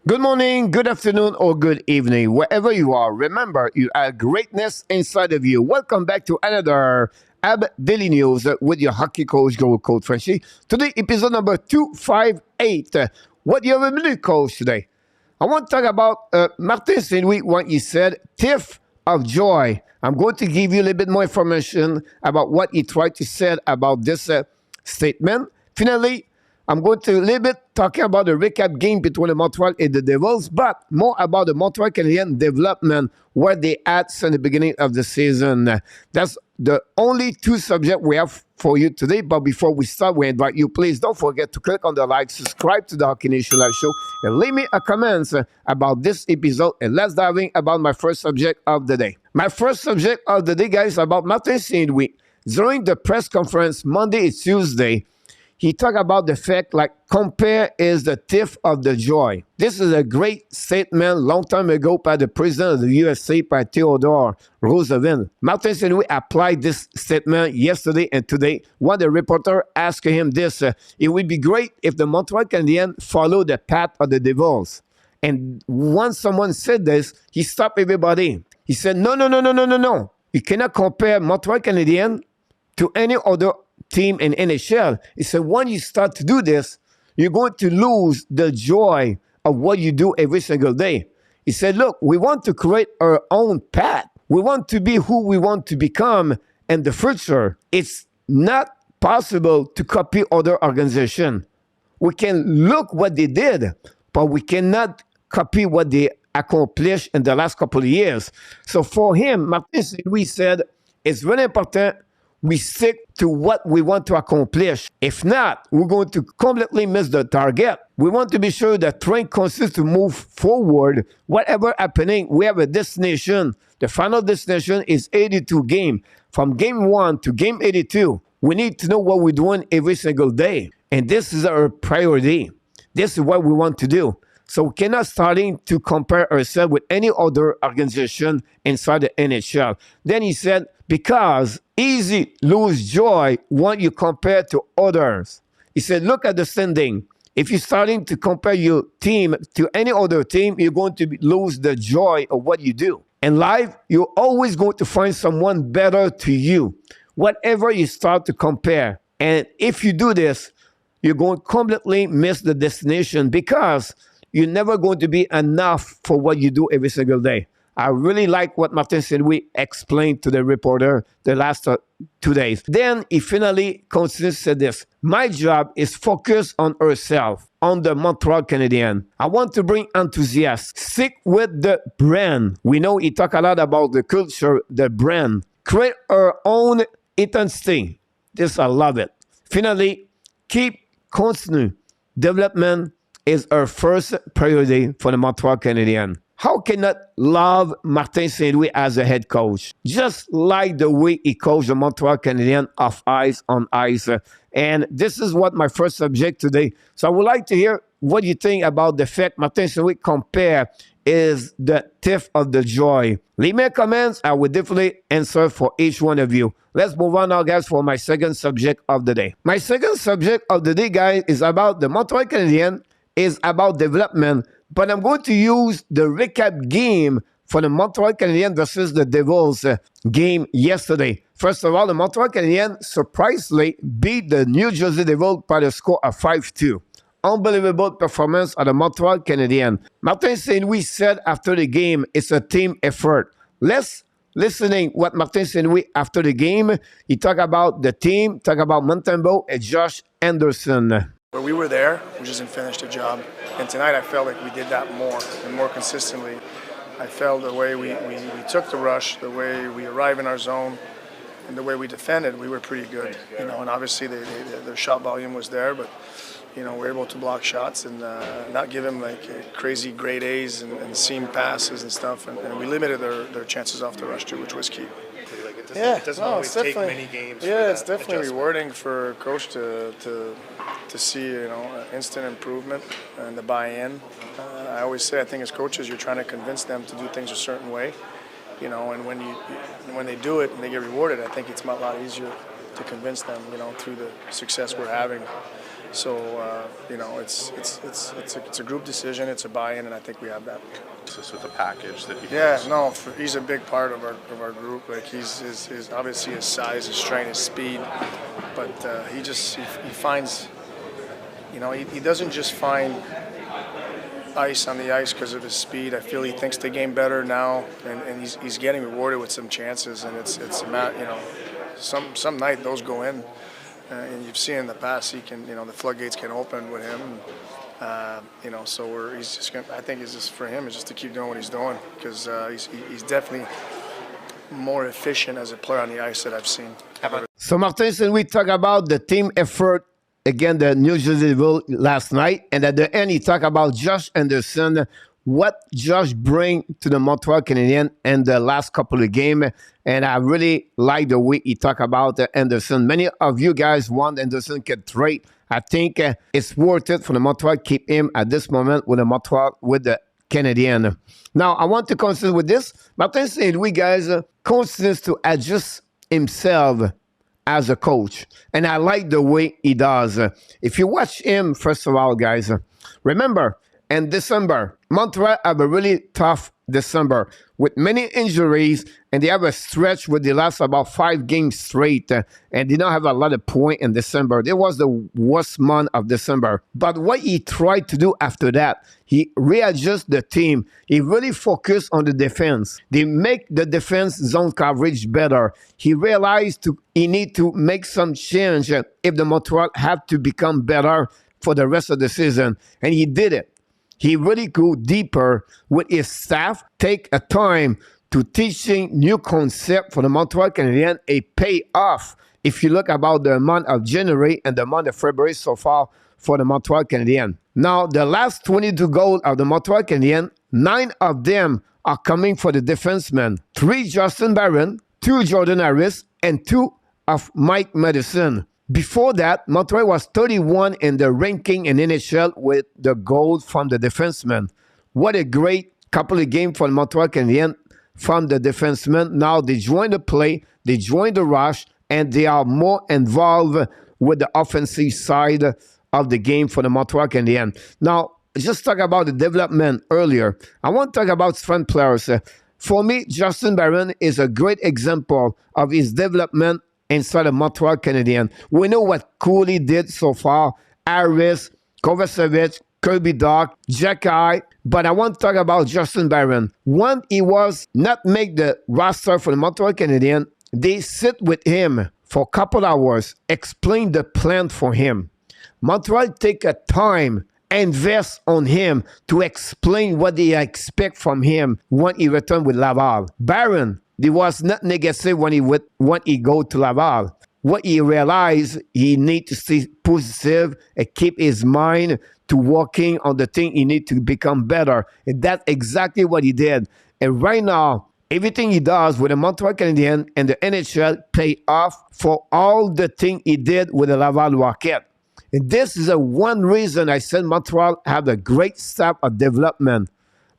Good morning, good afternoon, or good evening, wherever you are. Remember, you have greatness inside of you. Welcome back to another AB Daily News with your hockey coach, Coach FRENCHY. Today, episode number 258. What do you have a minute, coach, today? I want to talk about Martin Saint-Louis, what he said, "Thief of joy." I'm going to give you a little bit more information about what he tried to say about this statement. Finally, I'm going to a little bit talking about the recap game between the Montreal and the Devils, but more about the Montreal Canadiens development, where they at since the beginning of the season. That's the only two subjects we have for you today. But before we start, we invite you, please don't forget to click on the like, subscribe to the Hockey Nation Live Show, and leave me a comment about this episode. And let's dive in about my first subject of the day. My first subject of the day, guys, about Martin Saint-Louis. During the press conference Monday and Tuesday, he talked about the fact like compare is the thief of the joy. This is a great statement long time ago by the president of the USA, by Theodore Roosevelt. Martin Saint-Louis applied this statement yesterday and today. One the reporter asked him this, it would be great if the Montreal Canadiens follow the path of the Devils. And once someone said this, he stopped everybody. He said, no. You cannot compare Montreal Canadiens to any other team in NHL. He said, when you start to do this, you're going to lose the joy of what you do every single day. He said, look, we want to create our own path. We want to be who we want to become in the future. It's not possible to copy other organizations. We can look what they did, but we cannot copy what they accomplished in the last couple of years. So for him, Martin Saint-Louis said, it's very important we stick to what we want to accomplish. If not, we're going to completely miss the target. We want to be sure that train continues to move forward. Whatever happening, we have a destination. The final destination is 82 games. From game 1 to game 82, we need to know what we're doing every single day. And this is our priority. This is what we want to do. So we cannot starting to compare ourselves with any other organization inside the NHL. Then he said, because easy lose joy when you compare to others. He said, look at the standing. If you're starting to compare your team to any other team, you're going to lose the joy of what you do. In life, you're always going to find someone better to you, whatever you start to compare. And if you do this, you're going to completely miss the destination because you're never going to be enough for what you do every single day. I really like what Martin Saint-Louis explained to the reporter the last 2 days. Then he finally continued to say this. My job is focus on herself, on the Montreal Canadiens. I want to bring enthusiasts. Stick with the brand. We know he talked a lot about the culture, the brand. Create our own intensity. This, I love it. Finally, continue. Development is our first priority for the Montreal Canadiens. How can I love Martin Saint-Louis as a head coach? Just like the way he coached the Montreal Canadiens off ice, on ice. And this is what my first subject today. So I would like to hear what you think about the fact Martin Saint-Louis compare is the thief of the joy. Leave me comments. I will definitely answer for each one of you. Let's move on now, guys, for my second subject of the day. My second subject of the day, guys, is about the Montreal Canadiens, is about development. But I'm going to use the recap game for the Montreal Canadiens versus the Devils game yesterday. First of all, the Montreal Canadiens surprisingly beat the New Jersey Devils by the score of 5-2. Unbelievable performance of the Montreal Canadiens. Martin Saint-Louis said after the game, it's a team effort. Let's listening what Martin Saint-Louis after the game. He talked about the team, talk about Montembeault and Josh Anderson. But we were there, we just didn't finish the job. And tonight I felt like we did that more and more consistently. I felt the way we took the rush, the way we arrived in our zone, and the way we defended, we were pretty good. You know, and obviously their shot volume was there, but you know, we're able to block shots and not give them like crazy grade A's and seam passes and stuff. And we limited their chances off the rush too, which was key. It doesn't always take many games. Yeah, it's definitely rewarding for a coach to see, you know, instant improvement and the buy-in. I always say, I think as coaches, you're trying to convince them to do things a certain way, you know, and when they do it and they get rewarded, I think it's a lot easier to convince them, you know, through the success we're having. So you know, it's a group decision. It's a buy-in, and I think we have that. Just with the package that he Yeah, brings. no, he's a big part of our group. Like he's obviously his size, his strength, his speed, but he finds, you know, he doesn't just find ice on the ice because of his speed. I feel he thinks the game better now, and he's getting rewarded with some chances, and it's you know, some night those go in, and you've seen in the past he can, you know, the floodgates can open with him. You know, so he's just gonna, I think it's just for him is just to keep doing what he's doing, because he's definitely more efficient as a player on the ice that I've seen. So, Martin, since we talk about the team effort against the New Jersey Devils last night, and at the end, he talked about Josh Anderson, what Josh bring to the Montreal Canadiens in the last couple of games, and I really like the way he talked about Anderson. Many of you guys want Anderson get trade. I think it's worth it for the Montreal to keep him at this moment with the Montreal with the Canadiens. Now, I want to consider with this, Martin said we guys continues to adjust himself as a coach. And I like the way he does. If you watch him, first of all, guys, remember, in December, Montreal have a really tough December with many injuries, and they have a stretch where they lost about 5 games straight, and they don't have a lot of points in December. It was the worst month of December. But what he tried to do after that, he readjusted the team. He really focused on the defense. They make the defense zone coverage better. He realized he need to make some change if the Montreal have to become better for the rest of the season, and he did it. He really go deeper with his staff, take a time to teaching new concept for the Montreal Canadiens, a payoff. If you look about the month of January and the month of February so far for the Montreal Canadiens. Now, the last 22 goals of the Montreal Canadiens, 9 of them are coming for the defensemen. 3 Justin Barron, 2 Jordan Harris, and 2 of Mike Madison. Before that, Montreal was 31 in the ranking in NHL with the goals from the defensemen. What a great couple of games for the Montreal Canadiens from the defensemen. Now they join the play, they join the rush, and they are more involved with the offensive side of the game for the Montreal Canadiens. Now, just talk about the development earlier. I want to talk about strength players. For me, Justin Barron is a great example of his development inside the Montreal Canadiens. We know what Cooley did so far. Harris, Kovacevic, Kirby Dach, Jacky. But I want to talk about Justin Barron. When he was not make the roster for the Montreal Canadiens, they sit with him for a couple hours, explain the plan for him. Montreal take a time, invest on him to explain what they expect from him when he returned with Laval. Barron, he was not negative when he go to Laval. What he realized, he need to stay positive and keep his mind to working on the thing he need to become better. And that's exactly what he did. And right now, everything he does with the Montreal Canadiens and the NHL pay off for all the thing he did with the Laval Rocket. And this is one reason I said Montreal have a great staff of development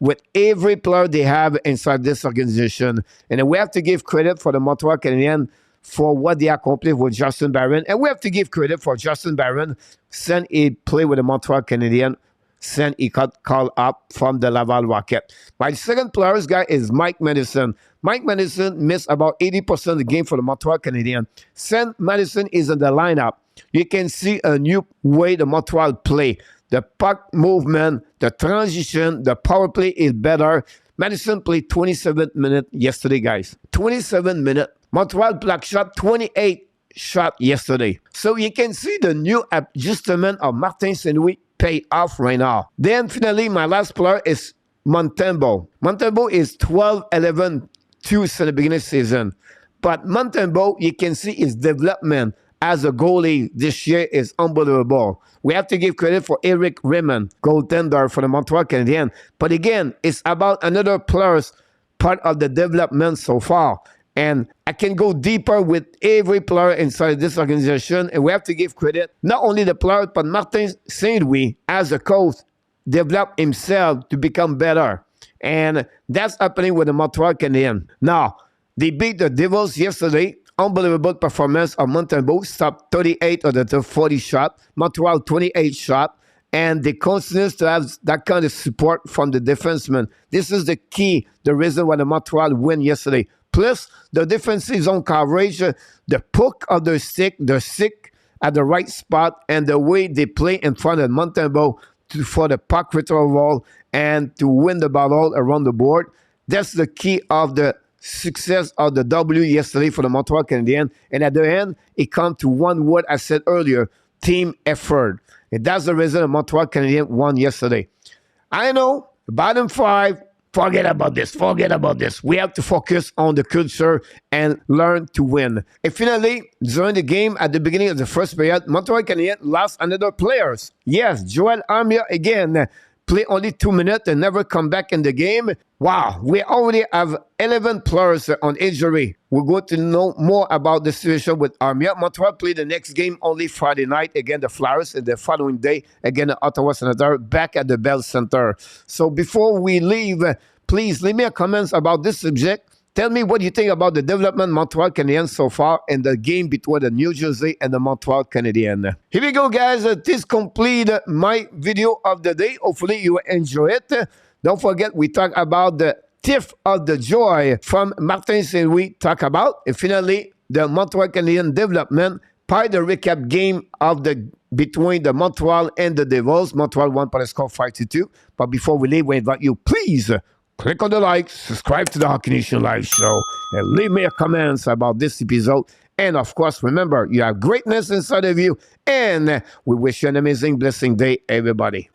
with every player they have inside this organization. And we have to give credit for the Montreal Canadiens for what they accomplished with Justin Barron. And we have to give credit for Justin Barron since he played with the Montreal Canadiens, since he got called up from the Laval Rocket. My second players guy is Mike Madison. Mike Madison missed about 80% of the game for the Montreal Canadiens. Since Madison is in the lineup, you can see a new way the Montreal play. The puck movement, the transition, the power play is better. Madison played 27 minutes yesterday, guys. 27 minutes. Montreal block shot 28 shot yesterday. So you can see the new adjustment of Martin Saint-Louis pay off right now. Then finally, my last player is Montembeault. Montembeault is 12-11-2 since the beginning of the season. But Montembeault, you can see his development as a goalie this year is unbelievable. We have to give credit for Eric Raymond, goaltender for the Montreal Canadiens. But again, it's about another player's part of the development so far. And I can go deeper with every player inside this organization. And we have to give credit, not only the players, but Martin Saint-Louis, as a coach, developed himself to become better. And that's happening with the Montreal Canadiens. Now, they beat the Devils yesterday unbelievable performance of Montembeault. Stopped 38 of the 40 shots. Montreal 28 shots. And they continue to have that kind of support from the defensemen. This is the key, the reason why the Montreal win yesterday. Plus, the defensive zone coverage, the puck of their stick, they're sick at the right spot, and the way they play in front of Montembeault for the puck retrieval and to win the battle around the board. That's the key of the success of the W yesterday for the Montreal Canadiens. And at the end, it comes to one word I said earlier, team effort. And that's the reason the Montreal Canadiens won yesterday. I know, bottom five, forget about this. Forget about this. We have to focus on the culture and learn to win. And finally, during the game, at the beginning of the first period, Montreal Canadiens lost another players. Yes, Joel Armia again play only 2 minutes and never come back in the game. Wow, we already have 11 players on injury. We're going to know more about the situation with Armia. Montreal played the next game only Friday night against the Flyers, and the following day against the Ottawa Senators back at the Bell Center. So before we leave, please leave me a comment about this subject. Tell me what you think about the development Montreal Canadiens so far in the game between the New Jersey and the Montreal Canadiens. Here we go, guys. This complete my video of the day. Hopefully you enjoy it. Don't forget, we talk about the THIEFT of the joy from Martin Saint-Louis talk about. And finally, the Montreal Canadiens development by the recap game of the between the Montreal and the Devils. Montreal won by the score 5-2. But before we leave, we invite you, please click on the like, subscribe to the Hockey Nation Live Show, and leave me a comments about this episode. And of course, remember, you have greatness inside of you, and we wish you an amazing, blessing day, everybody.